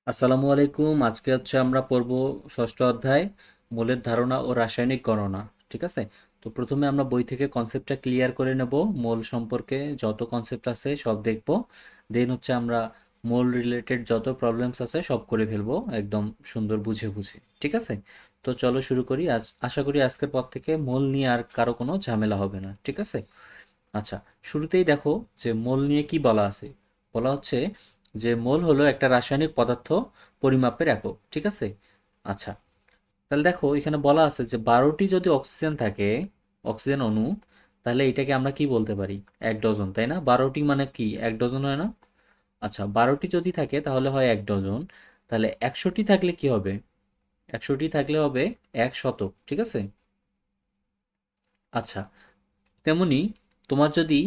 আসসালামু আলাইকুম। আজকে হচ্ছে আমরা পড়ব ষষ্ঠ অধ্যায় মোলের ধারণা ও রাসায়নিক গণনা। ঠিক আছে। তো প্রথমে আমরা বই থেকে কনসেপ্টটা ক্লিয়ার করে নেব। মোল সম্পর্কে যত কনসেপ্ট আছে সব দেখব। দেন হচ্ছে আমরা মোল রিলেটেড যত প্রবলেমস আছে সব করে ফেলবো একদম সুন্দর বুঝে বুঝে। ঠিক আছে। তো চলো শুরু করি। আশা করি আজকের পর থেকে মোল নিয়ে আর কারো কোনো ঝামেলা হবে না। ঠিক আছে। আচ্ছা, শুরুতেই দেখো যে মোল নিয়ে কি বলা আছে। বলা হচ্ছে যে মোল হলো একটা রাসায়নিক পদার্থ পরিমাপের একক। ঠিক আছে। আচ্ছা, তাহলে দেখো এখানে বলা আছে যে 12টি যদি অক্সিজেন থাকে, অক্সিজেন অণু, তাহলে এটাকে আমরা কি বলতে পারি? 1 ডজন, তাই না? 12টি মানে কি 1 ডজন হয় না? আচ্ছা, 12টি যদি থাকে তাহলে হয় 1 ডজন। তাহলে 100টি থাকলে কি হবে? 100টি থাকলে হবে 1 শতক। ঠিক আছে। আচ্ছা, তেমনি তোমার যদি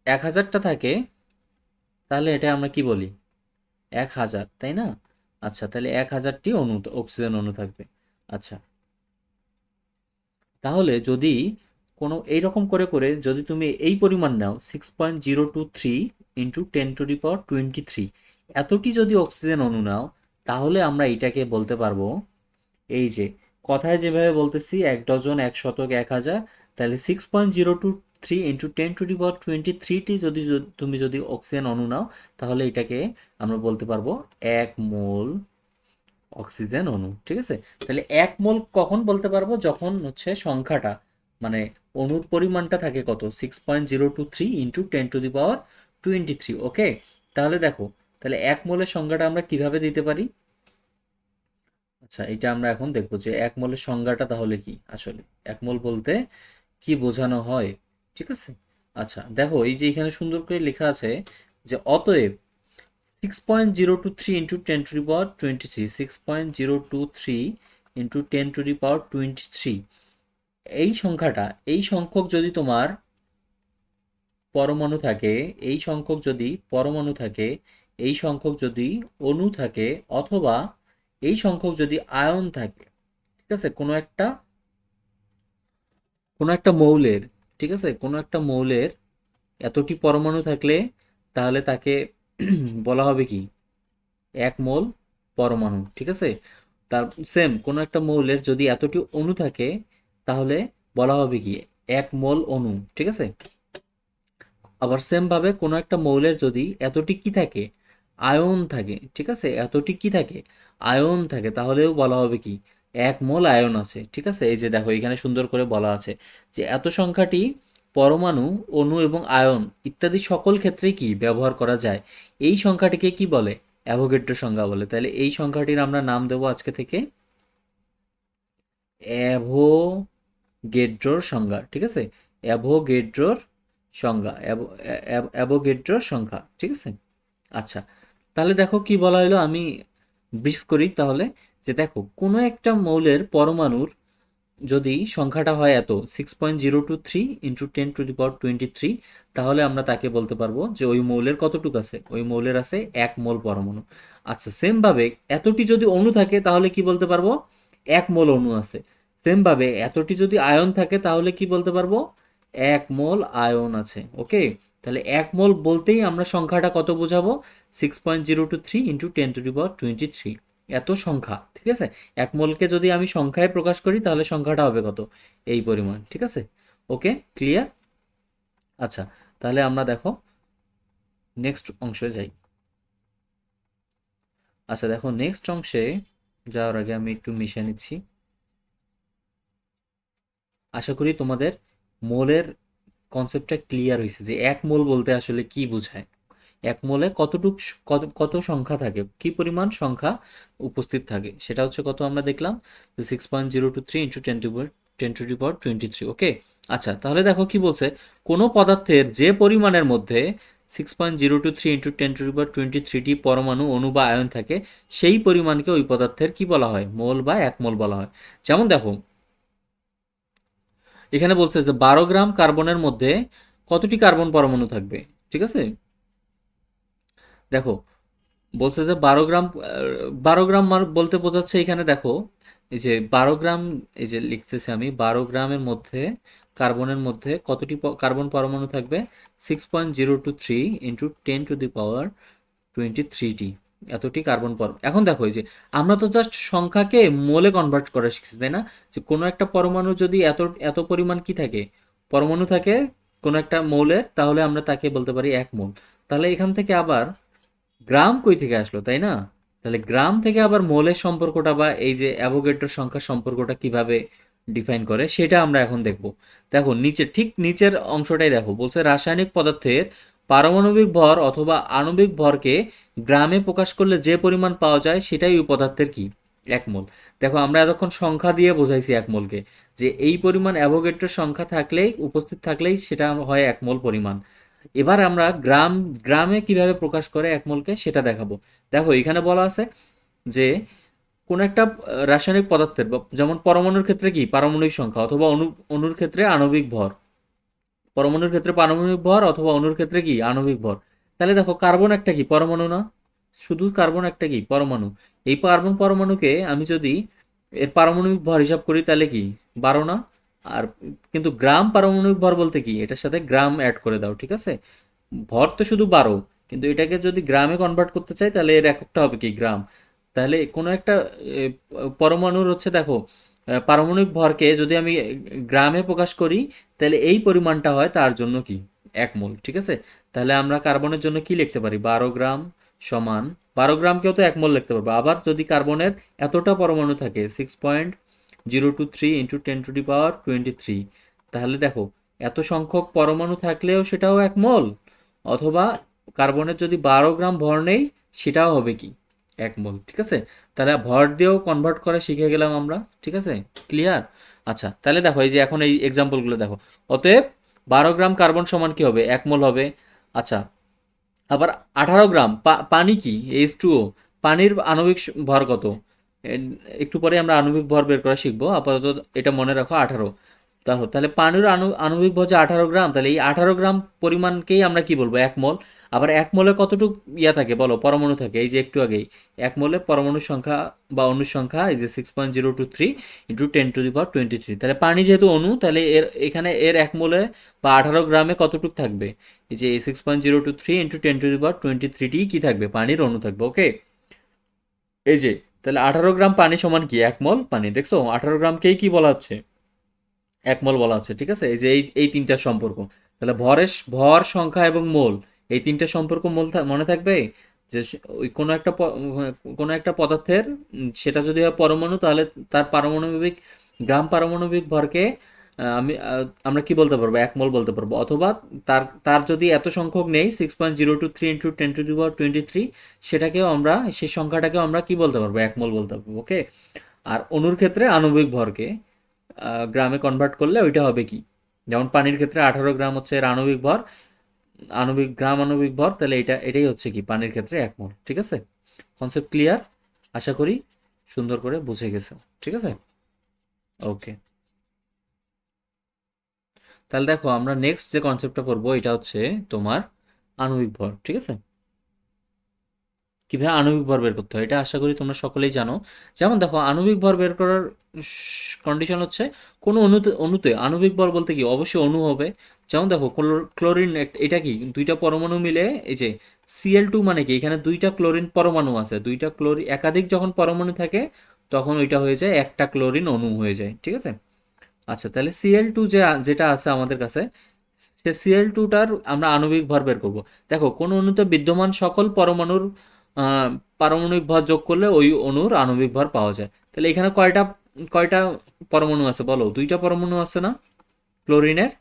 1000টা থাকে তাহলে এটা আমরা কি বলি? 1000, তাই না? আচ্ছা, তাহলে 1000টি অণু, অক্সিজেন অণু থাকবে। আচ্ছা, তাহলে যদি কোনো এইরকম করে করে যদি তুমি এই পরিমাণ নাও 6.023 ইন্টু 10⁻23, এতটি যদি অক্সিজেন অণু নাও, তাহলে আমরা এইটাকে বলতে পারবো, এই যে কথায় যেভাবে বলতেছি 1 ডজন, 1 শতক, 1000, তাহলে 6.023 ইন্টু 10⁻23টি যদি তুমি যদি অক্সিজেন অণু নাও, তাহলে এটাকে আমরা বলতে পারবো 1 মোল অক্সিজেন অণু। ঠিক আছে। তাহলে 1 মোল কখন বলতে পারবো? যখন হচ্ছে সংখ্যাটা, মানে অণুর পরিমাণটা থাকে কত, 6.023 ইন্টু 10⁻23। ওকে। তাহলে দেখো, তাহলে 1 মোলের সংখ্যাটা আমরা কিভাবে দিতে পারি? আচ্ছা, এটা আমরা এখন দেখবো যে 1 মোলের সংজ্ঞাটা তাহলে কি আসলে, 1 মোল বলতে কি বোঝানো হয়। ঠিক আছে। আচ্ছা, দেখো এই যে এখানে সুন্দর করে লেখা আছে যে অতএব 6.023 ইন্টু 10⁻23, 6.023 ইন্টু 10⁻23, এই সংখ্যাটা, এই সংখ্যক যদি তোমার পরমাণু থাকে, এই সংখ্যক যদি পরমাণু থাকে, এই সংখ্যক যদি অণু থাকে, অথবা এই সংখ্যক যদি আয়ন থাকে, ঠিক আছে, কোনো একটা মৌলের, ঠিক আছে, কোনো একটা মৌলের এতটি পরমাণু থাকলে তাহলে তাকে বলা হবে কি? 1 মোল পরমাণু। ঠিক আছে। তার সেম কোনো একটা মৌলের যদি এতটি অণু থাকে তাহলে বলা হবে কি? 1 মোল অণু। ঠিক আছে। আবার সেম ভাবে কোনো একটা মৌলের যদি এতটি কি থাকে? আয়ন থাকে। ঠিক আছে, এতটি কি থাকে? আয়ন থাকে, তাহলেও বলা হবে কি? 1 মোল আয়ন আছে। ঠিক আছে। এই যে দেখো এখানে সুন্দর করে বলা আছে যে এত সংখ্যাটি পরমাণু, অণু এবং আয়ন ইত্যাদি সকল ক্ষেত্রেই কি ব্যবহার করা যায়, এই সংখ্যাটিকে কি বলে? অ্যাভোগাড্রো সংখ্যা বলে। তাহলে এই সংখ্যাটির আমরা নাম দেবো আজকে থেকে অ্যাভোগেড্রোর সংখ্যা। ঠিক আছে। অ্যাভোগেড্রোর সংখ্যা, অ্যাভোগেড্রোর সংখ্যা। ঠিক আছে। আচ্ছা, তাহলে দেখো কি বলা হলো, আমি ব্রিফ করি তাহলে। যে দেখো কোনো একটা মৌলের পরমাণুর যদি সংখ্যাটা হয় এত, 6.023 ইন্টু 10⁻23, তাহলে আমরা তাকে বলতে পারবো যে ওই মৌলের কতটুকু আছে? ওই মৌলের আছে 1 মোল পরমাণু। আচ্ছা, সেম ভাবে এতটি যদি অণু থাকে তাহলে কি বলতে পারবো? 1 মোল অণু আছে। সেম ভাবে এতটি যদি আয়ন থাকে তাহলে কি বলতে পারবো? 1 মোল আয়ন আছে। ওকে। তাহলে 1 মোল বলতেই আমরা সংখ্যাটা কত বোঝাবো? 6.023 ইন্টু 10⁻23, এত সংখ্যা। ঠিক আছে। 1 মোলকে যদি আমি সংখ্যায় প্রকাশ করি তাহলে সংখ্যাটা হবে কত? এই পরিমাণ। ঠিক আছে। ওকে, ক্লিয়ার। আচ্ছা, তাহলে আমরা দেখো নেক্সট অংশে যাই। আচ্ছা, দেখো নেক্সট অংশে যাওয়ার আগে আমি একটু মিশিয়ে নিচ্ছি। আশা করি তোমাদের মোলের কনসেপ্টটা ক্লিয়ার হয়েছে যে 1 মোল বলতে আসলে কি বোঝায়। 1 মোলে কতটুক কত কত সংখ্যা থাকে, কি পরিমাণ সংখ্যা উপস্থিত থাকে, সেটা হচ্ছে কত আমরা দেখলাম, 6.023 ইন্টু 10⁻23। ওকে। আচ্ছা, তাহলে দেখো কি বলছে, কোনো পদার্থের যে পরিমাণের মধ্যে 6.023 ইন্টু 10⁻23টি পরমাণু, অণু বা আয়ন থাকে, সেই পরিমাণকে ওই পদার্থের কি বলা হয়? মোল বা 1 মোল বলা হয়। যেমন দেখো এখানে বলছে যে 12 গ্রাম কার্বনের মধ্যে কতটি কার্বন পরমাণু থাকবে। ঠিক আছে। দেখো বলছে যে 12 গ্রাম, 12 গ্রাম বলতে বোঝাচ্ছে এখানে দেখো এই যে 12 গ্রাম, এই যে লিখতেছি আমি, 12 গ্রামের মধ্যে কার্বনের মধ্যে কতটি কার্বন পরমাণু থাকবে? 6.023 ইন্টু 10⁻23টি। এতটি কার্বন পরমাণু। এখন দেখো এই যে আমরা তো জাস্ট সংখ্যাকে মোলে কনভার্ট করা শিখছি, তাই না? যে কোনো একটা পরমাণু যদি এত এত পরিমাণ কি থাকে, পরমাণু থাকে কোনো একটা মৌলের, তাহলে আমরা তাকে বলতে পারি 1 মোল। তাহলে এখান থেকে আবার গ্রাম কই থেকে আসলো, তাই না? তাহলে গ্রাম থেকে আবার মোলের সম্পর্কটা বা এই যে অ্যাভোগাড্রোর সংখ্যার সম্পর্কটা কিভাবে ডিফাইন করে সেটা আমরা এখন দেখব। দেখো নিচে ঠিক নিচের অংশটাই দেখো, বলছে রাসায়নিক পদার্থের পারমাণবিক ভর অথবা আণবিক ভরকে গ্রামে প্রকাশ করলে যে পরিমাণ পাওয়া যায় সেটাই ওই পদার্থের কি, 1 মোল। দেখো আমরা এতক্ষণ সংখ্যা দিয়ে বোঝাইছি 1 মোলকে, যে এই পরিমাণ অ্যাভোগাড্রোর সংখ্যা থাকলেই, উপস্থিত থাকলেই সেটা হয় 1 মোল পরিমাণ। এবার আমরা গ্রামে কিভাবে প্রকাশ করে 1 মোলকে সেটা দেখাবো। দেখো এখানে বলা আছে যে কোন একটা রাসায়নিক পদার্থের যেমন পরমাণুর ক্ষেত্রে কি পারমাণবিক সংখ্যা অথবা অণুর ক্ষেত্রে আণবিক ভর, পরমাণুর ক্ষেত্রে পারমাণবিক ভর অথবা অণুর ক্ষেত্রে কি আণবিক ভর। তাহলে দেখো কার্বন একটা কি পরমাণু না, শুধু কার্বন একটা কি পরমাণু। এই কার্বন পরমাণুকে আমি যদি এর পারমাণবিক ভর হিসাব করি তাহলে কি 12 না? আর কিন্তু গ্রাম পারমাণবিক ভর বলতে কি, এটার সাথে গ্রাম অ্যাড করে দাও, ঠিক আছে? ভর তো শুধু 12, কিন্তু এটাকে যদি গ্রামে কনভার্ট করতে চাই তাহলে এর এককটা হবে কি গ্রাম। তাহলে কোনো একটা পরমাণুর হচ্ছে দেখো পারমাণবিক ভরকে যদি আমি গ্রামে প্রকাশ করি তাহলে এই পরিমাণটা হয় তার জন্য কি 1 মোল, ঠিক আছে? তাহলে আমরা কার্বনের জন্য কি লিখতে পারি, 12 গ্রাম সমান, 12 গ্রামকেও তো 1 মোল লিখতে পারবো। আবার যদি কার্বনের এতটা পরমাণু থাকে 6.023 ইন্টু 10⁻23, তাহলে দেখো এত সংখ্যক পরমাণু থাকলেও সেটাও 1 মোল, অথবা কার্বনের যদি 12 গ্রাম ভর নেই সেটাও হবে কি 1 মোল, ঠিক আছে? তাহলে ভর দিয়েও কনভার্ট করা শিখে গেলাম আমরা, ঠিক আছে? ক্লিয়ার? আচ্ছা তাহলে দেখো এই যে এখন এই এক্সাম্পলগুলো দেখো। অতএব 12 গ্রাম কার্বন সমান কি হবে, 1 মোল হবে। আচ্ছা আবার 18 গ্রাম পানি কি, H2O, পানির আণবিক ভর কত? একটু পরে আমরা আণবিক ভর বের করা শিখবো, আপাতত এটা মনে রাখো 18। তাহলে পানির আণবিক ভর যে 18 গ্রাম, তাহলে এই 18 গ্রাম পরিমাণকেই আমরা কি বলবো 1 মোল। আবার 1 মোলে কতটুকু ইয়া থাকে বলো, পরমাণু থাকে, এই যে একটু আগেই 1 মোলে পরমাণুর সংখ্যা বা অণুর সংখ্যা এই যে 6.023 ইন্টু 10⁻23। তাহলে পানি যেহেতু অণু, তাহলে এর এখানে এর 1 মোলে বা 18 গ্রামে কতটুকু থাকবে, এই যে 6.023 ইন্টু 10⁻23টি কি থাকবে, পানির অণু থাকবে। ওকে, এই যে তাহলে 18 গ্রাম পানি সমান কি 1 মোল পানি। দেখছো 18 গ্রামকেই কি বলা হচ্ছে, 1 মোল বলা হচ্ছে, ঠিক আছে? এই যে এই তিনটা সম্পর্ক, তাহলে ভর সংখ্যা এবং মোল, এই তিনটা সম্পর্ক মনে থাকবে যে ওই কোনো একটা পদার্থের সেটা যদি হয় পরমাণু, তাহলে তার পারমাণবিক পারমাণবিক ভরকে আমরা কি বলতে পারবো, 1 মোল বলতে পারবো। অথবা তার তার যদি এত সংখ্যক নেই 6.023 ইন্টু 10⁻23, সেটাকেও আমরা সেই সংখ্যাটাকেও আমরা কি বলতে পারবো, 1 মোল বলতে পারবো। ওকে, আর অণুর ক্ষেত্রে আণবিক ভরকে গ্রামে কনভার্ট করলে ওইটা হবে কি, যেমন পানির ক্ষেত্রে 18 গ্রাম হচ্ছে এর আণবিক ভর, আণবিক ভর, তাহলে এটাই হচ্ছে কি পানির ক্ষেত্রে 1 মোল। ঠিক আছে, কনসেপ্ট ক্লিয়ার? আশা করি সুন্দর করে বুঝে গেছে। ঠিক আছে, ওকে। তাহলে দেখো আমরা নেক্সট যে কনসেপ্টটা পড়বো এটা হচ্ছে তোমার আণবিক ভর। ঠিক আছে, কিভাবে আণবিক ভর বের করতে হয় এটা আশা করি তোমরা সকলেই জানো। যেমন দেখো আণবিক ভর বের করার কন্ডিশন হচ্ছে কোনো অণুতে আণবিক ভর বলতে কি অবশ্যই অণু হবে। যেমন দেখো ক্লোরিন, এটা কি দুইটা পরমাণু মিলে, এই যে Cl2 মানে কি, এখানে দুইটা ক্লোরিন পরমাণু আছে, দুইটা ক্লোরিন একাধিক যখন পরমাণু থাকে তখন ওইটা হয়ে যায় একটা ক্লোরিন অণু হয়ে যায়। ঠিক আছে, আচ্ছা তাহলে Cl2 যেটা আছে আমাদের কাছে, সে Cl2টার আমরা আণবিক ভর বের করব। দেখো কোন অণুতে বিদ্যমান সকল পরমাণুর আহ, পারমাণবিক ভর যোগ করলে ওই অণুর আণবিক ভর পাওয়া যায়। তাহলে এখানে কয়টা কয়টা পরমাণু আছে বলো, দুইটা পরমাণু আছে না ক্লোরিনের?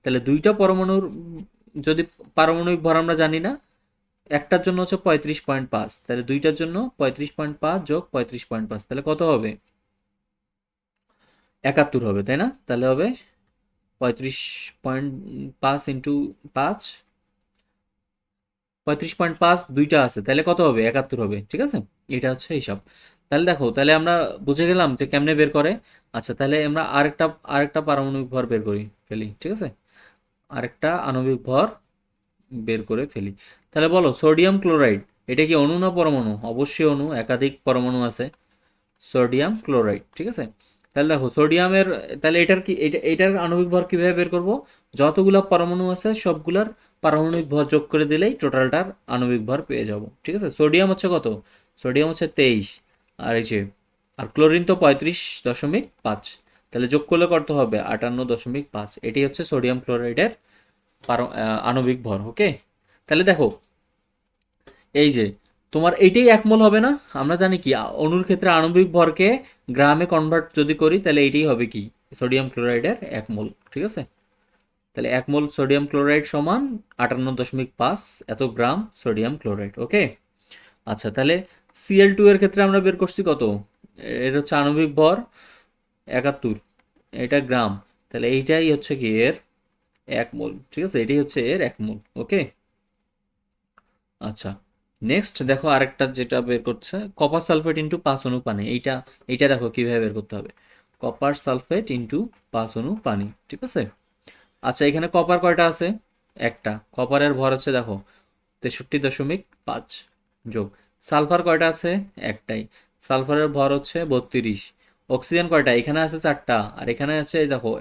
তাহলে দুইটা পরমাণুর যদি পারমাণবিক ভর আমরা জানি না, একটার জন্য হচ্ছে 35.5, তাহলে দুইটার জন্য 35.5 যোগ 35.5 তাহলে কত হবে, 71 হবে, তাই না? তাহলে হবে 35.5 ইন্টু 5, 35.5 দুইটা আছে, তাহলে কত হবে 71 হবে। ঠিক আছে, এটা হচ্ছে হিসাব। তাহলে দেখো তাহলে আমরা বুঝে গেলাম যে কেমনে বের করে। আচ্ছা তাহলে আমরা আরেকটা পারমাণবিক ভর বের করি ফেলি। ঠিক আছে, আরেকটা আণবিক ভর বের করে ফেলি। তাহলে বলো সোডিয়াম ক্লোরাইড, এটা কি অণু না পরমাণু? অবশ্যই অণু, একাধিক পরমাণু আছে সোডিয়াম ক্লোরাইড। ঠিক আছে, তাহলে দেখো সোডিয়ামের, তাহলে এটার কি এটার আণবিক ভর কিভাবে বের করব, যতগুলা পরমাণু আছে সবগুলার পারমাণবিক ভর যোগ করে দিলেই টোটালটার আণবিক ভর পেয়ে যাব। ঠিক আছে, সোডিয়াম হচ্ছে কত? সোডিয়াম হচ্ছে 23, আর এই যে আর ক্লোরিন তো 35.5, তাহলে যোগ করলে কত হবে? 58.5। এটি হচ্ছে সোডিয়াম ক্লোরাইডের আণবিক ভর। ওকে, তাহলে দেখো এই যে তোমার এইটাই এক মোল হবে না? আমরা জানি কি অণুর ক্ষেত্রে আণবিক ভরকে গ্রামে কনভার্ট যদি করি তাহলে এইটাই হবে কি সোডিয়াম ক্লোরাইডের এক মোল। ঠিক আছে, তাহলে এক মোল সোডিয়াম ক্লোরাইড সমান 58.5 এত গ্রাম সোডিয়াম ক্লোরাইড। ওকে, আচ্ছা তাহলে Cl2 এর ক্ষেত্রে আমরা বের করছি কত? এর হচ্ছে আণবিক ভর 71, এটা গ্রাম, তাহলে এইটাই হচ্ছে কি এর এক মোল। ঠিক আছে, এটাই হচ্ছে এর এক মোল। ওকে, আচ্ছা নেক্সট দেখো আরেকটা যেটা বের করছে, কপার সালফেট ইন্টু 5 অণু পানি। এইটা এইটা দেখো কিভাবে বের করতে হবে, কপার সালফেট ইন্টু 5 অণু পানি। ঠিক আছে, আচ্ছা এখানে কপার কয়টা আছে? একটা। কপারের ভর হচ্ছে দেখো 63.5 যোগ সালফার কয়টা আছে? একটাই। সালফারের ভর হচ্ছে 32। অক্সিজেন কয়টা? এখানে আছে 4টা, আর এখানে আছে দেখো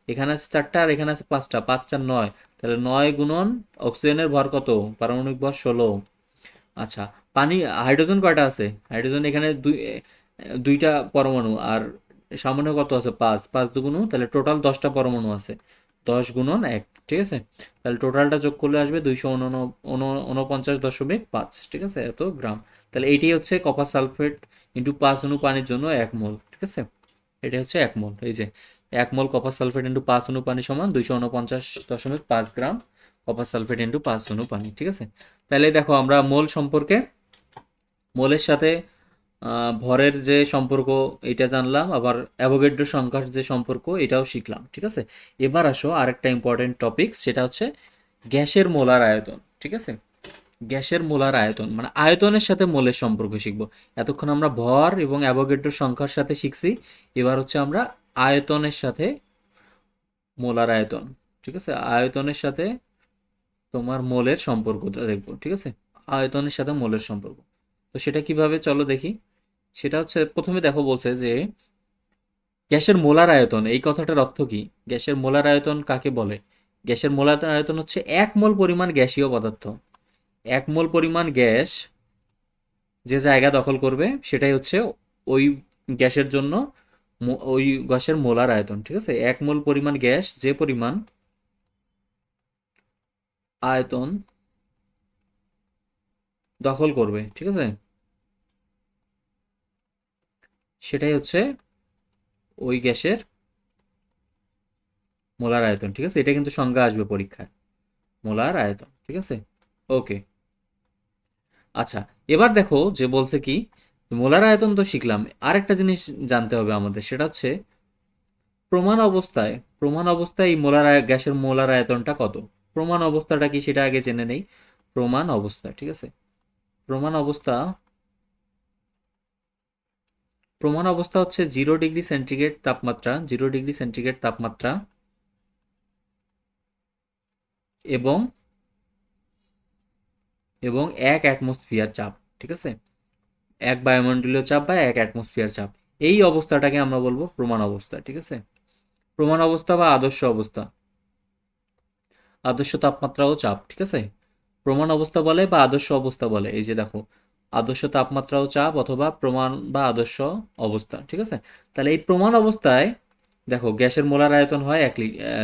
এখানে আছে 4টা, আর এখানে আছে 5টা, 5 4 9, তাহলে 9 গুণন অক্সিজেনের ভর কত? পারমাণবিক ভর 16। আচ্ছা, পানি হাইড্রোজেন কয়টা আছে? হাইড্রোজেন এখানে দুইটা পরমাণু, আর সামান্য কত আছে? 5, 5 দুগুণ, তাহলে টোটাল 10টা পরমাণু আছে, 10 গুণন 1। ঠিক আছে, তাহলে টোটালটা যোগ করলে আসবে 249.5। ঠিক আছে, এত গ্রাম। তাহলে এইটি হচ্ছে কপার সালফেট ইন্টু 5 অণু পানির জন্য 1 মোল। ঠিক আছে, এটা হচ্ছে 1 মোল। এই যে 1 মোল কপার সালফেট ইন্টু 5 অণু পানি সমান 249.5 গ্রাম কপার সালফেট ইন্টু 5 অণু পানি। ঠিক আছে, তাহলে দেখো আমরা মোল সম্পর্কে, মোলের সাথে ভরের যে সম্পর্ক এটা জানলাম, আবার অ্যাভোগাড্রো সংখ্যার যে সম্পর্ক এটাও শিখলাম। ঠিক আছে, এবার আসো আরেকটা ইম্পর্টেন্ট টপিক, সেটা হচ্ছে গ্যাসের মোলার আয়তন। ঠিক আছে, গ্যাসের মোলার আয়তন মানে আয়তনের সাথে মোলের সম্পর্ক শিখবো। এতক্ষণ আমরা ভর এবং অ্যাভোগাড্রো সংখ্যার সাথে শিখছি, এবার হচ্ছে আমরা আয়তনের সাথে মোলার আয়তন। ঠিক আছে, আয়তনের সাথে তোমার মোলের সম্পর্কটা দেখবো। ঠিক আছে, আয়তনের সাথে মোলের সম্পর্ক, তো সেটা কিভাবে চলো দেখি। সেটা হচ্ছে প্রথমে দেখো বলছে যে গ্যাসের মোলার আয়তন, এই কথাটার অর্থ কি? গ্যাসের মোলার আয়তন কাকে বলে? গ্যাসের মোলার আয়তন হচ্ছে 1 মোল পরিমাণ গ্যাসীয় পদার্থ, 1 মোল পরিমাণ গ্যাস যে জায়গা দখল করবে সেটাই হচ্ছে ওই গ্যাসের জন্য ওই গ্যাসের মোলার আয়তন। ঠিক আছে, 1 মোল পরিমাণ গ্যাস যে পরিমাণ আয়তন দখল করবে, ঠিক আছে, সেটাই হচ্ছে ওই গ্যাসের মোলার আয়তন। ঠিক আছে, এটা কিন্তু সংজ্ঞা আসবে পরীক্ষায়, মোলার আয়তন। ঠিক আছে, ওকে। আচ্ছা, এবার দেখো যে বলছে কি, মোলার আয়তন তো শিখলাম, আরেকটা জিনিস জানতে হবে আমাদের, সেটা হচ্ছে প্রমাণ অবস্থায়, প্রমাণ অবস্থায় এই গ্যাসের মোলার আয়তনটা কত? প্রমাণ অবস্থাটা কি সেটা আগে জেনে নেই। প্রমাণ অবস্থা, ঠিক আছে, প্রমাণ অবস্থা, প্রমাণ অবস্থা হচ্ছে 0 ডিগ্রি সেন্টিগ্রেড তাপমাত্রা, 0 ডিগ্রি সেন্টিগ্রেড তাপমাত্রা এবং এবং 1 অ্যাটমসফিয়ার চাপ। ঠিক আছে, 1 বায়ুমণ্ডলীয় চাপ বা 1 অ্যাটমসফিয়ার চাপ, এই অবস্থাটাকে আমরা বলবো প্রমাণ অবস্থা। ঠিক আছে, প্রমাণ অবস্থা বা আদর্শ অবস্থা, আদর্শ তাপমাত্রা ও চাপ। ঠিক আছে, প্রমাণ অবস্থা বলে বা আদর্শ অবস্থা বলে, এই যে দেখো আদর্শ তাপমাত্রা ও চাপ অথবা প্রমাণ বা আদর্শ অবস্থা। ঠিক আছে, তাহলে এই প্রমাণ অবস্থায় দেখো গ্যাসের মোলার আয়তন হয়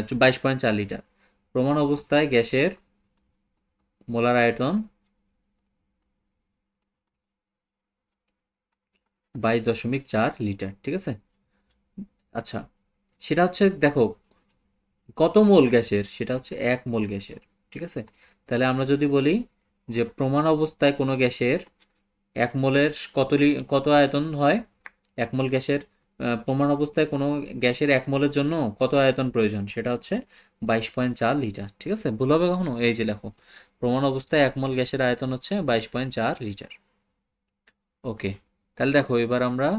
22.4 লিটার। প্রমাণ অবস্থায় গ্যাসের মোলার আয়তন 22.4 লিটার। ঠিক আছে, আচ্ছা সেটা হচ্ছে দেখো কত মোল গ্যাসের, সেটা হচ্ছে 1 মোল গ্যাসের। ঠিক আছে, তাহলে আমরা যদি বলি যে প্রমাণ অবস্থায় কোনো গ্যাসের 1 মোলের কত আয়তন হয়, 1 মোল গ্যাসের প্রমাণ অবস্থায় কোনো গ্যাসের 1 মোলের জন্য কত আয়তন প্রয়োজন, সেটা হচ্ছে 22.4 লিটার। ঠিক আছে, ভুল হবে কখনো? এই যে লেখো প্রমাণ অবস্থায় 1 মোল গ্যাসের আয়তন হচ্ছে 22.4 লিটার। ওকে, তাহলে দেখো এবার আমরা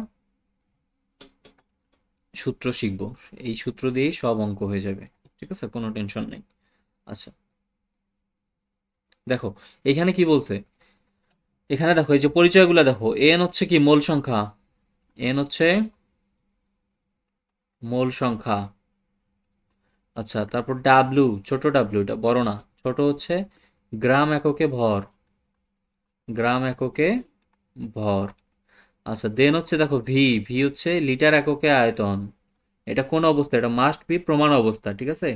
সূত্র শিখব, এই সূত্র দিয়েই সব অঙ্ক হয়ে যাবে। ঠিক আছে, কোনো টেনশন নেই। আচ্ছা দেখো এখানে কি বলছে, এখানে দেখো এই যে পরিচয়গুলো দেখো, এন হচ্ছে কি মোল সংখ্যা, এন হচ্ছে মোল সংখ্যা। আচ্ছা তারপর ডাব্লু, ছোট ডাব্লু, এটা বড় না, ছোট হচ্ছে গ্রাম এককে ভর, গ্রাম এককে ভর। আচ্ছা দেন হচ্ছে দেখো ভি, ভি হচ্ছে লিটার এককে আয়তন। এটা কোন অবস্থা? এটা মাস্ট বি প্রমাণ অবস্থা, ঠিক আছে।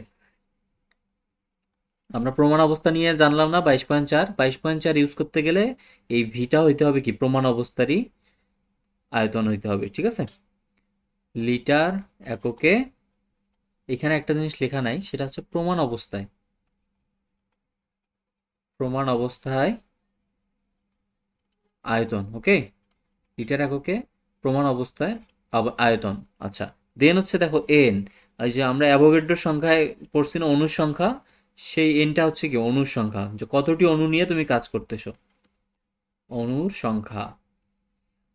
আমরা প্রমাণ অবস্থা নিয়ে জানলাম না 22.4, 22.4 ইউজ করতে গেলে এই ভিটা হইতে হবে কি প্রমাণ অবস্থারই আয়তন হইতে হবে, ঠিক আছে। লিটার এককে, এখানে একটা জিনিস লেখা নাই, সেটা হচ্ছে প্রমাণ অবস্থায়, প্রমাণ অবস্থায় আয়তন, ওকে। লিটার এককে প্রমাণ অবস্থায় আয়তন। আচ্ছা দেন হচ্ছে দেখো এন, এই যে আমরা অ্যাভোগাড্রোর সংখ্যায় পড়ছি না অণুর সংখ্যা, সেই এনটা হচ্ছে কি অণুর সংখ্যা, যে কতটি অণু নিয়ে তুমি কাজ করতেছো, অণুর সংখ্যা।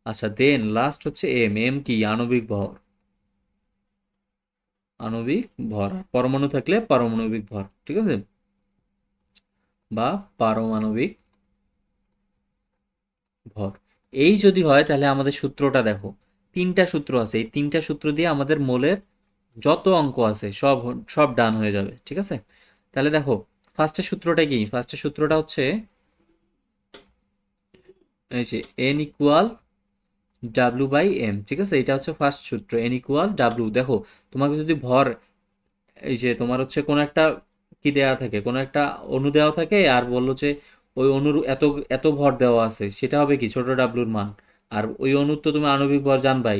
আচ্ছা দেন লাস্ট হচ্ছে এম, এম কি আণবিক ভর, আণবিক ভর, পরমাণু থাকলে পারমাণবিক ভর, ঠিক আছে, বা পারমাণবিক ভর। এই যদি হয় তাহলে আমাদের সূত্রটা দেখো, তিনটা সূত্র আছে, এই তিনটা সূত্র দিয়ে আমাদের মোলের যত অঙ্ক আছে সব সব ডান হয়ে যাবে, ঠিক আছে। তাহলে দেখো ফার্স্টের সূত্রটা কি, ফার্স্টের সূত্রটা হচ্ছে এই যে N equal W by M, ঠিক আছে, এটা হচ্ছে ফার্স্ট সূত্র, এন ইকুয়াল ডাব্লু। দেখো তোমাকে যদি ভর, এই যে তোমার হচ্ছে কোনো একটা কি দেওয়া থাকে, কোনো একটা অণু দেওয়া থাকে আর বললো যে ওই অণুর এত এত ভর দেওয়া আছে, সেটা হবে কি ছোট ডাব্লুর মান। আর ওই অণুর তো তুমি আণবিক ভর জানবাই,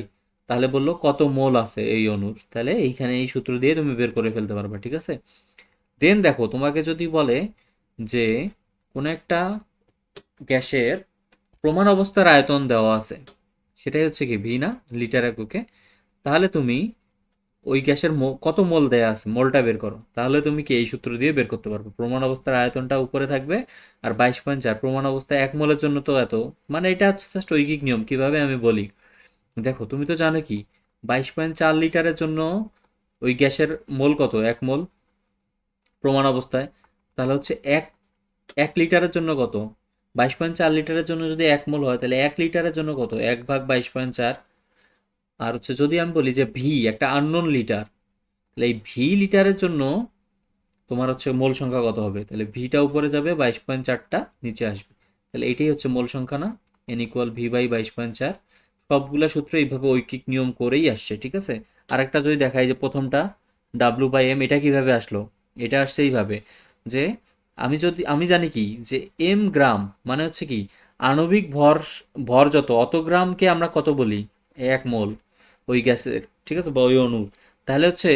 তাহলে বললো কত মোল আছে এই অণুর, তাহলে এইখানে এই সূত্র দিয়ে তুমি বের করে ফেলতে পারবে, ঠিক আছে। দেন দেখো তোমাকে যদি বলে যে কোনো একটা গ্যাসের প্রমাণ অবস্থার আয়তন দেওয়া আছে, সেটাই হচ্ছে কি ভি না, লিটার এককে, তাহলে তুমি ওই গ্যাসের কত মোল দেয়া আছে মোলটা বের করো, তাহলে তুমি কি এই সূত্র দিয়ে বের করতে পারবে। প্রমাণ অবস্থার আয়তনটা উপরে থাকবে, আর 22.4 প্রমাণ অবস্থায় এক মোলের জন্য তো এত, মানে এটা হচ্ছে জাস্ট ঐকিক নিয়ম, কিভাবে আমি বলি। দেখো তুমি তো জানো কি 22.4 লিটারের জন্য ওই গ্যাসের মোল কত, এক মোল প্রমাণ অবস্থায়, তাহলে হচ্ছে এক এক লিটারের জন্য কত, 22.4 লিটারের জন্য যদি এক মোল হয় তাহলে এক লিটারের জন্য কত, 1/22.4। আর হচ্ছে যদি আমি বলি যে ভি একটা আননোন লিটার, তাহলে এই ভি লিটারের জন্য তোমার হচ্ছে মোল সংখ্যা কত হবে, তাহলে ভিটা উপরে যাবে, 22.4টা নিচে আসবে, তাহলে এটাই হচ্ছে মোল সংখ্যা না, এন ইকুয়াল ভি বাই 22.4। সবগুলা সূত্র এইভাবে ঐকিক নিয়ম করেই আসছে, ঠিক আছে। আরেকটা যদি দেখাই যে প্রথমটা ডাব্লু বাই এম, এটা কিভাবে আসলো, এটা আসছে এইভাবে যে আমি জানি কি যে এম গ্রাম মানে হচ্ছে কি আণবিক ভর, ভর যত অত গ্রামকে আমরা কত বলি, এক মোল ওই গ্যাসের, ঠিক আছে, বা ওই অণু। তাহলে হচ্ছে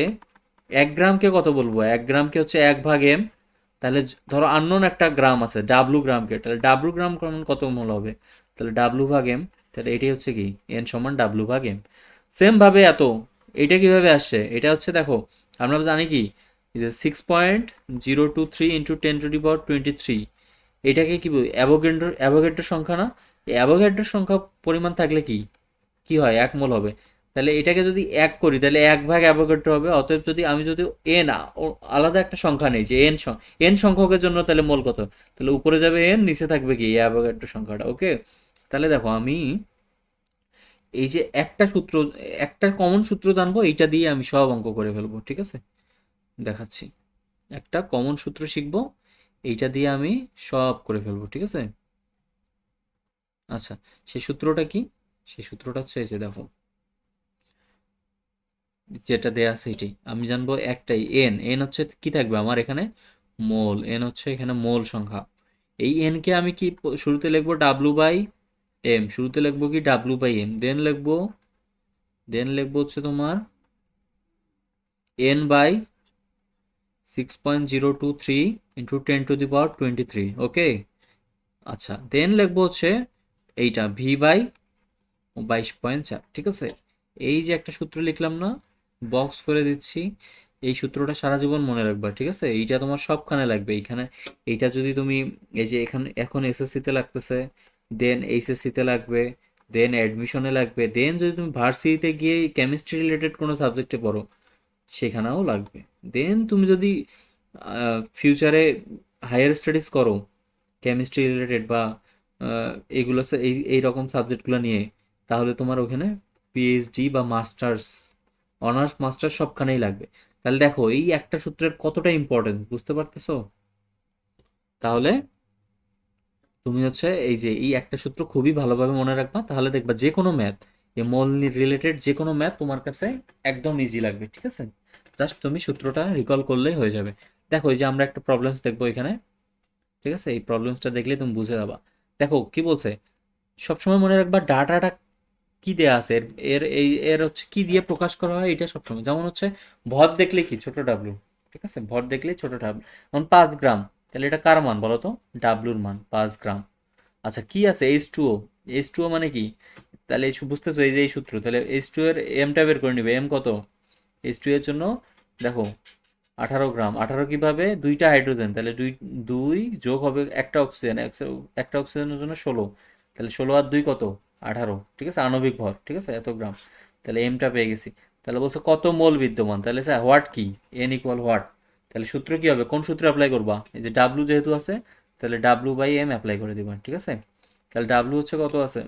এক গ্রামকে কত বলবো, এক গ্রামকে হচ্ছে 1/m। তাহলে ধরো আননোন একটা গ্রাম আছে ডাব্লু গ্রামকে, তাহলে ডাব্লু গ্রাম কত মোল হবে, তাহলে ডাব্লু ভাগ এম, তাহলে এটাই হচ্ছে কি এন সমান ডাব্লু ভাগ এম। সেম ভাবে এত, এটা কিভাবে আসছে, এটা হচ্ছে দেখো আমরা জানি কি যে 6.023 ইন্টু 10⁻23, এটাকে কি বলি অ্যাভোগাড্রোর সংখ্যা না, অ্যাভোগাড্রোর সংখ্যা পরিমাণ থাকলে কি কি হয়, এক মোল হবে। তাহলে এটাকে যদি এক করি তাহলে 1/অ্যাভোগাড্রো হবে, অতএব যদি আমি যদি এন আলাদা একটা সংখ্যা নেই যে এন সংখ্যকের জন্য, তাহলে মোল কত, তাহলে উপরে যাবে এন, নিচে থাকবে কি অ্যাভোগাড্রো সংখ্যাটা, ওকে। তাহলে দেখো আমি এই যে একটা সূত্র, একটা কমন সূত্র জানবো, এইটা দিয়ে আমি সব অঙ্ক করে ফেলবো, ঠিক আছে। দেখাচ্ছি, একটা কমন সূত্র শিখবো, এইটা দিয়ে আমি সব করে ফেলবো, ঠিক আছে। আচ্ছা সেই সূত্রটা কি, সেই সূত্রটা হচ্ছে এই যে দেখো যেটা দেয়া আছে এটাই আমি জানবো, একটাই এন, এন হচ্ছে কি থাকবে আমার এখানে মোল, এন হচ্ছে এখানে মোল সংখ্যা। এই এন কে আমি কি শুরুতে লিখবো ডাব্লু বাই এম, শুরুতে লিখবো কি ডাব্লু বাই এম, দেন লিখবো হচ্ছে তোমার এন বাই 6.023 ইন্টু 10⁻23, ওকে। আচ্ছা দেন লিখবো হচ্ছে এইটা ভি বাই 22.4, ঠিক আছে। এই যে একটা সূত্র লিখলাম না, বক্স করে দিচ্ছি, এই সূত্রটা সারা জীবন মনে রাখবা, ঠিক আছে, এইটা তোমার সবখানে লাগবে এইখানে। এইটা যদি তুমি এই যে এখানে এখন এসএসসিতে লাগতেছে, দেন এইচএসসিতে লাগবে, দেন অ্যাডমিশনে লাগবে, দেন যদি তুমি ভার্সিটিতে গিয়ে কেমিস্ট্রি রিলেটেড কোনো সাবজেক্টে পড়ো সেখানেও লাগবে, দেন তুমি যদি ফিউচারে হায়ার স্টাডিজ করো কেমিস্ট্রি রিলেটেড বা এগুলো এই রকম সাবজেক্টগুলো নিয়ে, তাহলে তোমার ওখানে পিএইচডি বা মাস্টার্স, অনার্স মাস্টার্স সবখানেই লাগবে। তাহলে দেখো এই একটা সূত্রের কতটা ইম্পর্টেন্স বুঝতে পারতেছো। তাহলে তুমি হচ্ছে এই যে এই একটা সূত্র খুবই ভালোভাবে মনে রাখবা, তাহলে দেখবা যে কোনো ম্যাথ, এই মল রিলেটেড যে কোনো ম্যাথ তোমার কাছে একদম ইজি লাগবে। ঠিক আছে, জাস্ট তুমি সূত্রটা রিকল করলেই হয়ে যাবে। দেখো এই যে আমরা একটা প্রবলেমস দেখবো এখানে। ঠিক আছে, এই প্রবলেমসটা দেখলে তুমি বুঝে যাবা। দেখো কি বলছে, সবসময় মনে রাখবা ডাটাটা কি দেয়া আছে, এর হচ্ছে কি দিয়ে প্রকাশ করা হয় এটা সবসময়। যেমন হচ্ছে ভর দেখলে কি ছোট ডাব্লু, ঠিক আছে, ভর দেখলেই ছোট ডাব্লু। যেমন 5 গ্রাম, তাহলে এটা কার মান বলো তো? ডাব্লুর মান 5 গ্রাম। আচ্ছা কি আছে H2O, H2O মানে কি? তাহলে বুঝতেছো এই যে এই সূত্র, তাহলে H2 এর এমটা বের করে নিবে। এম কত H2 এর জন্য? দেখো 18 গ্রাম। 18 কিভাবে? দুইটা হাইড্রোজেন, তাহলে দুই দুই যোগ হবে একটা অক্সিজেন, একটা অক্সিজেনের জন্য 16, তাহলে 16 আর 2 কত? 18। ঠিক আছে, আণবিক ভর। ঠিক আছে, এত গ্রাম। তাহলে এমটা পেয়ে গেছি। তাহলে বলছে কত মোল বিদ্যমান, তাহলে স্যার হোয়াট কি, এন ইকুয়াল হোয়াট। তাহলে সূত্র কি হবে, কোন সূত্র অ্যাপ্লাই করবা? এই যে ডাব্লু যেহেতু আছে, তাহলে ডাব্লু বাই এম অ্যাপ্লাই করে দিবা। ঠিক আছে, তাহলে ডাব্লু হচ্ছে কত আছে?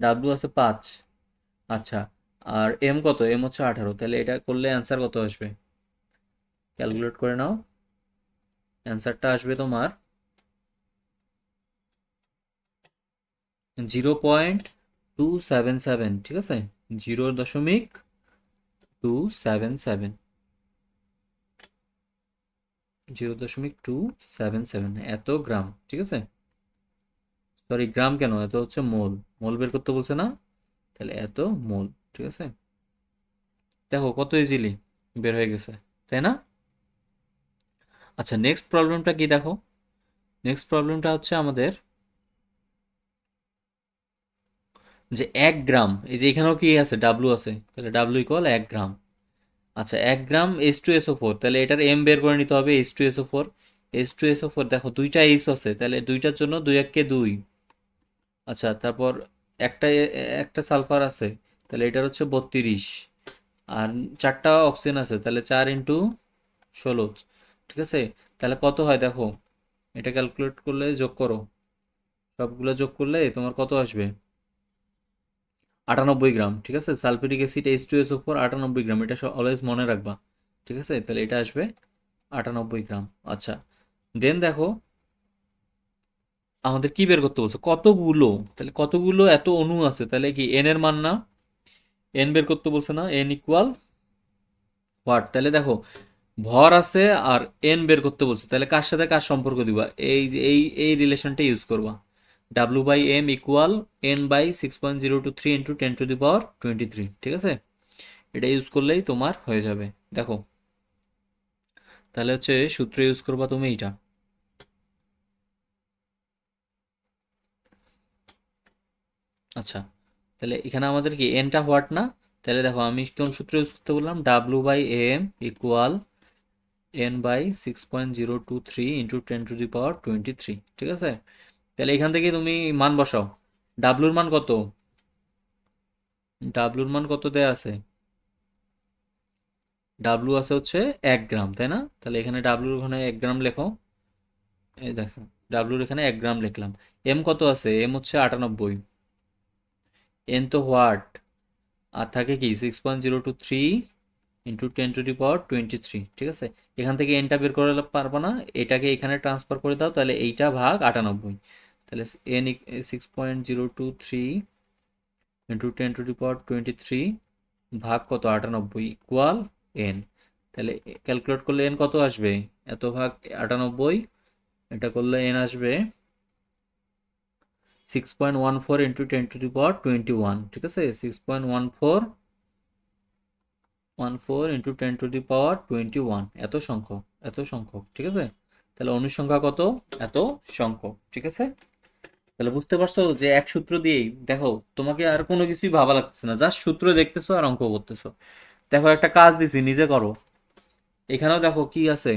ডাব্লু আছে 5। আচ্ছা, আর এম কত? এম হচ্ছে 18। তাহলে এটা করলে অ্যান্সার কত আসবে? ক্যালকুলেট করে নাও। অ্যান্সারটা আসবে তোমার 0.277। ঠিক আছে, 0.277, 0.277 এত গ্রাম। ঠিক আছে, সরি গ্রাম কেন, এত হচ্ছে মোল। মোল বের করতে বলছে না, তাহলে এত মোল। ঠিক আছে, দেখো কত ইজিলি বের হয়ে গেছে, তাই না? আচ্ছা নেক্সট প্রবলেমটা কি দেখো। নেক্সট প্রবলেমটা হচ্ছে আমাদের যে 1 গ্রাম, এই যে এখানেও কি আছে, ডাব্লু আছে, তাহলে ডাব্লু ইকুয়াল 1 গ্রাম। আচ্ছা 1 গ্রাম H2SO4, তাহলে এটার এম বের করে নিতে হবে। H2SO4, H2SO4 দেখো দুইটা এইচ আছে, তাহলে দুইটার জন্য 2 1 2। আচ্ছা তারপর একটা একটা সালফার আছে, তাহলে এটার হচ্ছে 32। আর 4টা অক্সিজেন আছে, তাহলে 4 × 16। ঠিক আছে, তাহলে কত হয় দেখো, এটা ক্যালকুলেট করলে যোগ করো, সবগুলো যোগ করলে তোমার কত আসবে? 98 গ্রাম। ঠিক আছে, সালফিউরিক অ্যাসিড H2SO4 98 গ্রাম, এটা অলওয়েজ মনে রাখবা। ঠিক আছে, তাহলে এটা আসবে 98 গ্রাম। আচ্ছা দেন দেখো আমাদের কি বের করতে বলছে, কতগুলো, তাহলে কতগুলো এত অণু আছে, তাহলে কি এন এর মান না? এন বের করতে বলছে না, এন ইকুয়াল হোয়াট। তাহলে দেখো ভর আছে আর এন বের করতে বলছে, তাহলে কার সাথে কার সম্পর্ক দিবা? এই যে এই রিলেশনটা ইউজ করবা। W by M equal N by 6.023 into 10⁻23। ঠিক আছে, এটা ইউজ করলেই তোমার হয়ে যাবে। দেখো তাহলে হচ্ছে সূত্র ইউজ করবা তুমি এইটা। আচ্ছা তাহলে এখানে আমাদের কি এনটা হোয়াট না? তাহলে দেখো আমি কোন সূত্র ইউজ করতে বললাম, W by M equal N by 6.023 into 10⁻23। ঠিক আছে, তাহলে এখান থেকে তুমি মান বসাও। ডাব্লুর মান কত? ডাব্লুর মান কত দেয়া আছে? ডাব্লু আছে হচ্ছে 1 গ্রাম, তাই না? তাহলে এখানে ডাব্লুর ওখানে 1 গ্রাম লেখো। এই দেখো ডাব্লুর এখানে 1 গ্রাম লিখলাম। এম কত আছে? এম হচ্ছে 98। এন তো হোয়াট, আর থাকে কি 6.023 ইন্টু 10⁻23। ঠিক আছে, এখান থেকে এনটা বের করে পারবো না, এটাকে এখানে ট্রান্সফার করে দাও, তাহলে এইটা ভাগ 98। তাহলে এন 6.023 ইন্টু 10⁻23 ভাগ কত 98 ইকুয়াল এন। তাহলে ক্যালকুলেট করলে এন কত আসবে? এত ভাগ 98, এটা করলে এন আসবে 6.14 ইন্টু 10⁻21। ঠিক আছে, 6.14 ইন্টু 10⁻21 এত সংখ্যক, এত সংখ্যক। ঠিক আছে, তাহলে অনুসংখ্যা কত? এত সংখ্যক। ঠিক আছে, তাহলে বুঝতে পারছো যে এক সূত্র দিয়েই দেখো তোমাকে আর কোনো কিছুই ভাবা লাগতেছে না, জাস্ট সূত্র দেখতেছো আর অঙ্ক করতেছো। দেখো একটা কাজ দিছি নিজে করো। এখানেও দেখো কি আছে,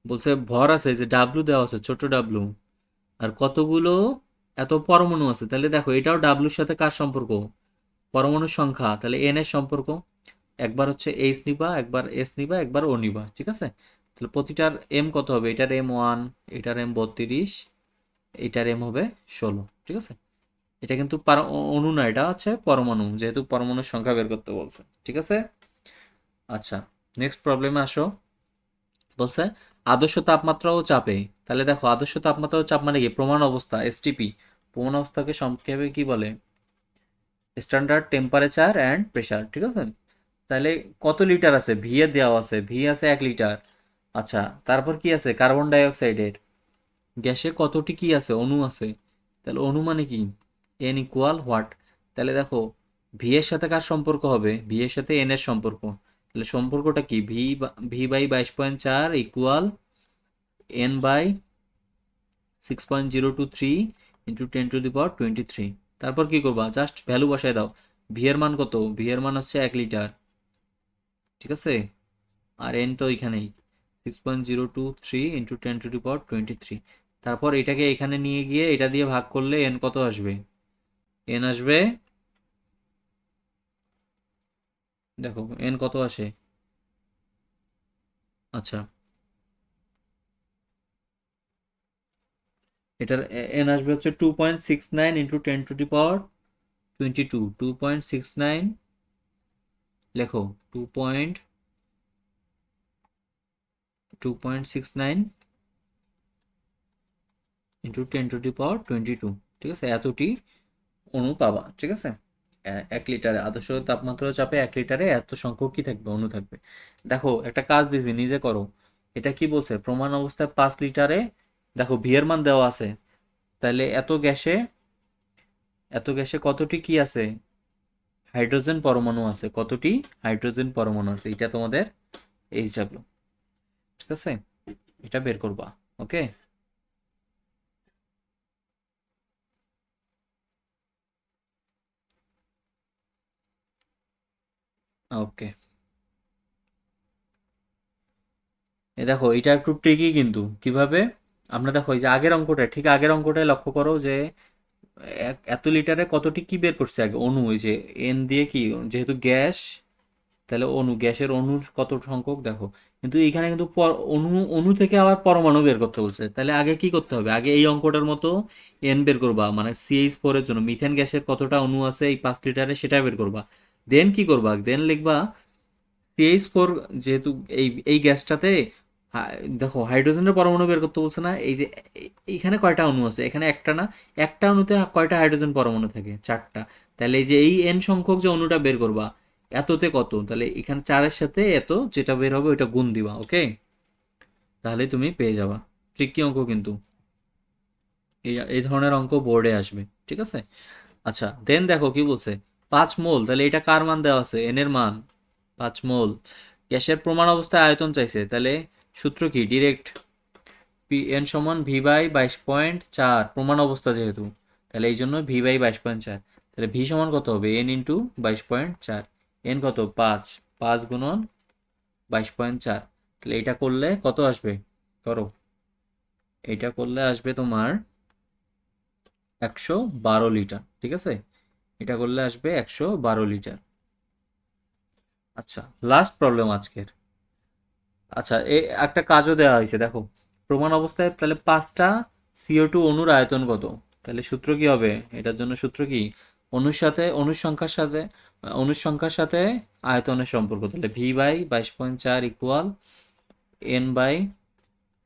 বলছে ভর আছে, যে ডাব্লু দেওয়া আছে ছোট ডাব্লু, আর কতগুলো এত পরমাণু আছে। তাহলে দেখো এটাও ডাব্লুর সাথে কার সম্পর্ক? পরমাণুর সংখ্যা, তাহলে এন এর সম্পর্ক। একবার হচ্ছে এইচ নিবা, একবার এস নিবা, একবার ও নিবা। ঠিক আছে, তাহলে প্রতিটার এম কত হবে? এটার এম 1, এটার এম 32, এটার এম হবে 16। ঠিক আছে, এটা কিন্তু অণু না, এটা হচ্ছে পরমাণু, যেহেতু পরমাণুর সংখ্যা বের করতে বলছে। ঠিক আছে, আচ্ছা নেক্সট প্রবলেমে আসো। বলছে আদর্শ তাপমাত্রা ও চাপে। তাহলে দেখো আদর্শ তাপমাত্রা ও চাপ মানে কি, প্রমাণ অবস্থা এসটিপি। প্রমাণ অবস্থাকে সংক্ষেপে কি বলে, স্ট্যান্ডার্ড টেম্পারেচার অ্যান্ড প্রেশার, ঠিক আছে। তাহলে কত লিটার আছে, ভি এর দেওয়া আছে, ভি আছে 1 লিটার। আচ্ছা, তারপর কি আছে, কার্বন ডাই অক্সাইডের, গ্যাসে কতটি কি আছে, অণু আছে। তাহলে অণু মানে কি, এন ইকুয়াল হোয়াট। তাহলে দেখো ভি এর সাথে কার সম্পর্ক হবে, ভি এর সাথে এন এর সম্পর্ক। তাহলে সম্পর্কটা কি, V by 22.4 equal N by 6.023 into 10⁻23। তারপর কি করবা, জাস্ট ভ্যালু বসায় দাও। ভি এর মান কত, ভি এর মান হচ্ছে 1 লিটার, ঠিক আছে। আর এন তো এখানেই 6.023 ইন্টু 10⁻23। তারপর এটাকে এখানে নিয়ে গিয়ে এটা দিয়ে ভাগ করলে এন কত আসবে, এন আসবে, দেখো এন কত আসে। আচ্ছা, এটার এন আসবে হচ্ছে 2.69 ইন্টু 10⁻22। 2.69, লেখো 2.69 ইন্টু 10⁻22, ঠিক আছে, এতটি অণু পাবা, ঠিক আছে। 1 লিটারে আদর্শ তাপমাত্রা ও চাপে 1 লিটারে এত সংখ্যক কি থাকবে, অণু থাকবে। দেখো একটা কাজ দিছি, নিজে করো। এটা কি বলছে, প্রমাণ অবস্থায় 5 লিটারে, দেখো ভি এর মান দেওয়া আছে। তাহলে এত গ্যাসে কতটি কি আছে, হাইড্রোজেন পরমাণু আছে, কতটি হাইড্রোজেন পরমাণু আছে, এটা তোমাদের এইচ ডাব্লিউ, ঠিক আছে। এটা বের করবা, ওকে। ওকে, এ দেখো এটা একটু ট্রিকি কিন্তু, কিভাবে, আমরা দেখো এই যে আগের অঙ্কটা, ঠিক আগের অঙ্কটায় লক্ষ্য করো যে এত লিটারে কতটি কি বের করছে আগে, অণু, ওই যে এন দিয়ে কি, যেহেতু গ্যাস, তাহলে অণু, গ্যাসের অণুর কত সংখ্যক দেখো। কিন্তু এখানে কিন্তু অণু, অণু থেকে আবার পরমাণু বের করতে বলছে। তাহলে আগে কি করতে হবে, আগে এই অঙ্কটার মতো এন বের করবা, মানে CH4 এর জন্য মিথেন গ্যাসের কতটা অণু আছে এই 5 লিটারে সেটা বের করবা। দেন কি করবা, দেন লিখবা CH4, যেহেতু এই এই গ্যাসটাতে দেখো হাইড্রোজেনের পরমাণু বের করতে বলছে না, এই যে এইখানে কয়টা অণু আছে, এখানে একটা না, একটা অণুতে কয়টা হাইড্রোজেন পরমাণু থাকে, 4টা। তাহলে এই যে এই এন সংখ্যক যে অণুটা বের করবা, এততে কত, তাহলে এখানে 4-এর সাথে এত যেটা বের হবে ওইটা গুণ দিবা, ওকে। তাহলে তুমি পেয়ে যাবা। ট্রিকি অঙ্ক কিন্তু, এই এই ধরনের অঙ্ক বোর্ডে আসবে, ঠিক আছে। আচ্ছা, দেন দেখো কি বলছে, 5 মোল, তাহলে এটা কার মান দেওয়া আছে, এন এর মান 5 মোল। গ্যাসের প্রমাণ অবস্থায় আয়তন চাইছে, তাহলে সূত্র কি, ডিরেক্ট পি এন সমান ভি বাই 22.4, প্রমাণ অবস্থা যেহেতু, তাহলে এই জন্য ভি বাই 22.4। তাহলে ভি সমান কত হবে, এন ইন্টু 22.4। এন কত, 5, 5 গুণন 22.4। তাহলে এটা করলে কত আসবে, করো, এটা করলে আসবে তোমার 112 লিটার, ঠিক আছে। এটা করলে আসবে 112 লিটার। আচ্ছা, লাস্ট প্রবলেম আজকের। আচ্ছা, একটা কাজও দেওয়া হয়েছে, দেখো প্রমাণ অবস্থায় তাহলে 5টা CO2 অণুর আয়তন কত। তাহলে সূত্র কি হবে, এটার জন্য সূত্র কি, অনুর সংখ্যার সাথে আয়তনের সম্পর্ক। তাহলে V by 22.4 equal N by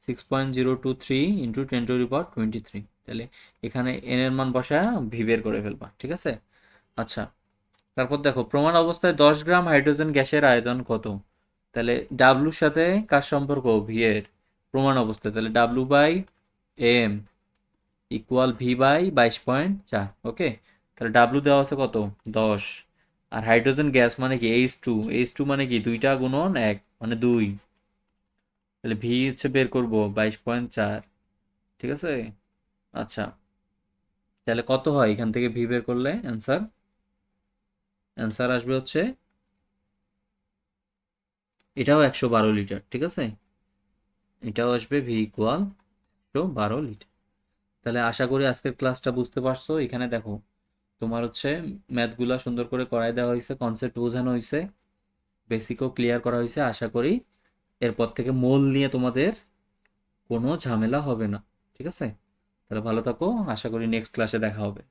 6.023 into 10⁻23। তাহলে এখানে এন এর মান বসায় ভি বের করে ফেলবা, ঠিক আছে। আচ্ছা, তারপর দেখো প্রমাণ অবস্থায় 10 গ্রাম হাইড্রোজেন গ্যাসের আয়তন কত। তাহলে ডাব্লুর সাথে কার সম্পর্ক, ভি এর, প্রমাণ অবস্থায়, তাহলে W by M equal V by 22.4, okay. তাহলে ডাব্লু দেওয়া আছে কত, 10। আর হাইড্রোজেন গ্যাস মানে কি, এইচ টু মানে কি, 2 গুণন 1 মানে 2। তাহলে ভি হচ্ছে বের করবো 22.4, ঠিক আছে। আচ্ছা, তাহলে কত হয় এখান থেকে ভি বের করলে, অ্যান্সার, অ্যান্সার আসবে হচ্ছে, এটাও 112 লিটার, ঠিক আছে। এটাও আসবে ভি ইকুয়াল 112 লিটার। তাহলে আশা করি আজকের ক্লাসটা বুঝতে পারছো। এখানে দেখো তোমার হচ্ছে ম্যাথগুলা সুন্দর করে করাই দেওয়া হয়েছে, কনসেপ্ট বোঝানো হয়েছে, বেসিকও ক্লিয়ার করা হয়েছে। আশা করি এরপর থেকে মোল নিয়ে তোমাদের কোনো ঝামেলা হবে না, ঠিক আছে। তাহলে ভালো থাকো, আশা করি নেক্সট ক্লাসে দেখা হবে।